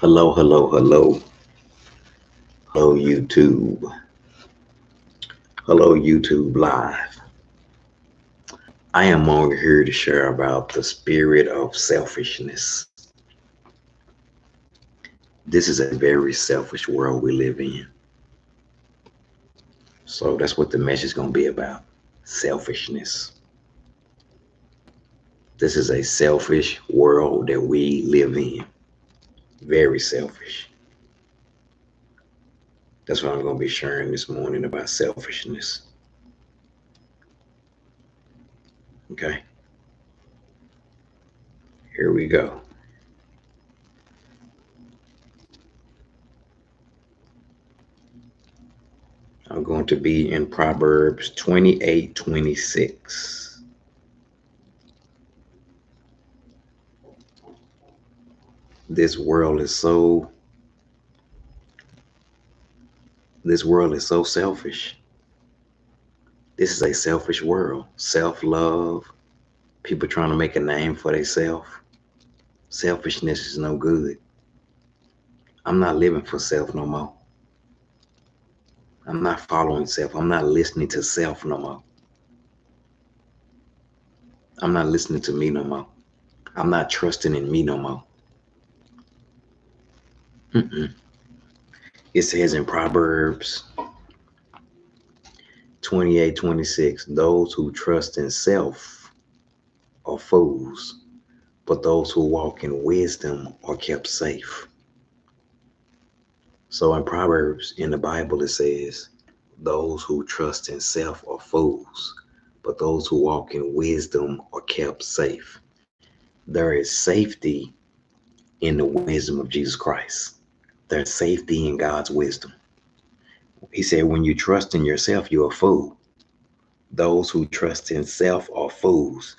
Hello, hello, hello. Hello, YouTube. Hello, YouTube Live. I am on here to share about the spirit of selfishness. This is a very selfish world we live in. So that's what the message is going to be about. Selfishness. This is a selfish world that we live in. Very selfish. That's what I'm going to be sharing this morning about selfishness. Okay. Here we go. I'm going to be in Proverbs 28:26. This world is so selfish. This is a selfish world. Self-love, people trying to make a name for themselves. Selfishness is no good. I'm not living for self no more. I'm not following self. I'm not listening to self no more. I'm not listening to me no more. I'm not trusting in me no more. Mm-mm. It says in Proverbs 28:26, those who trust in self are fools, but those who walk in wisdom are kept safe. So in Proverbs in the Bible, it says, those who trust in self are fools, but those who walk in wisdom are kept safe. There is safety in the wisdom of Jesus Christ. There's safety in God's wisdom. He said, when you trust in yourself, you're a fool. Those who trust in self are fools.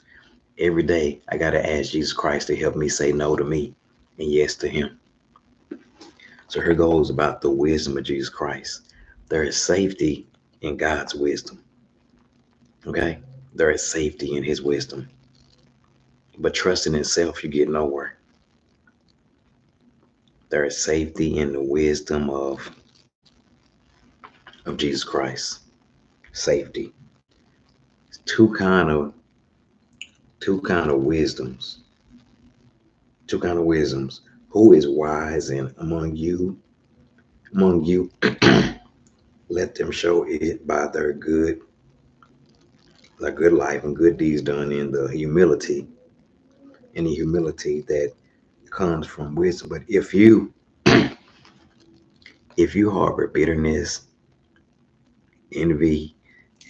Every day, I got to ask Jesus Christ to help me say no to me and yes to him. So here goes about the wisdom of Jesus Christ. There is safety in God's wisdom. Okay? There is safety in his wisdom. But trusting in self, you get nowhere. There is safety in the wisdom of Jesus Christ. Safety. Two kind of wisdoms. Two kind of wisdoms. Who is wise and among you, let them show it by their good life and good deeds done in the humility that comes from wisdom. But if you harbor bitterness, envy,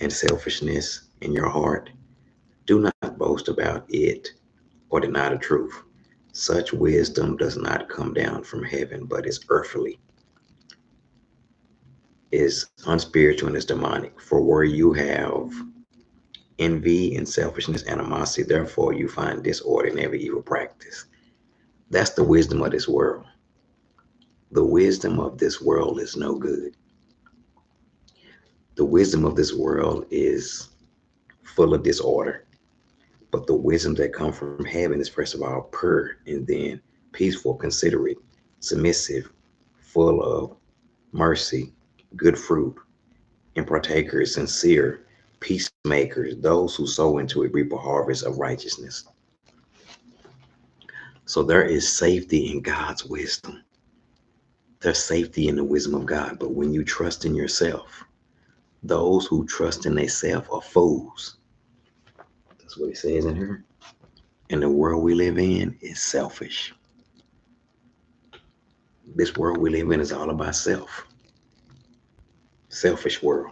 and selfishness in your heart, do not boast about it or deny the truth. Such wisdom does not come down from heaven, but is earthly, is unspiritual, and is demonic. For where you have envy and selfishness, animosity, therefore you find disorder in every evil practice. That's the wisdom of this world. The wisdom of this world is no good. The wisdom of this world is full of disorder. But the wisdom that comes from heaven is first of all pure and then peaceful, considerate, submissive, full of mercy, good fruit, and partakers, sincere, peacemakers, those who sow into it reap a harvest of righteousness. So there is safety in God's wisdom. There's safety in the wisdom of God. But when you trust in yourself, those who trust in themselves are fools. That's what it says in here. And the world we live in is selfish. This world we live in is all about self. Selfish world.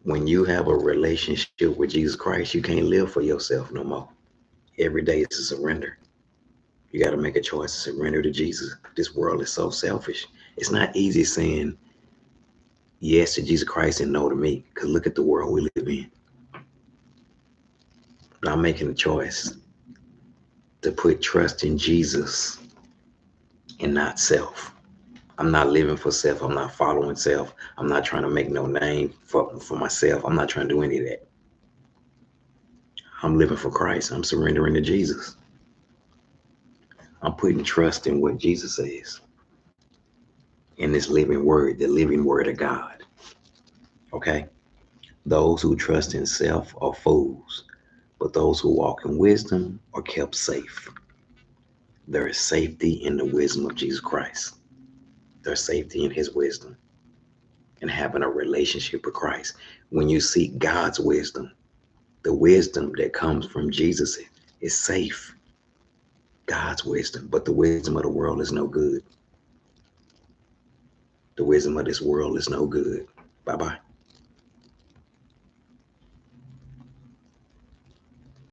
When you have a relationship with Jesus Christ, you can't live for yourself no more. Every day is a surrender. You got to make a choice to surrender to Jesus. This world is so selfish. It's not easy saying yes to Jesus Christ and no to me, because look at the world we live in. But I'm making a choice to put trust in Jesus and not self. I'm not living for self. I'm not following self. I'm not trying to make no name for myself. I'm not trying to do any of that. I'm living for Christ. I'm surrendering to Jesus. I'm putting trust in what Jesus says, in this living word, the living word of God. Okay? Those who trust in self are fools, but those who walk in wisdom are kept safe. There is safety in the wisdom of Jesus Christ. There's safety in his wisdom and having a relationship with Christ. When you seek God's wisdom, the wisdom that comes from Jesus is safe. God's wisdom, but the wisdom of the world is no good. The wisdom of this world is no good. Bye-bye.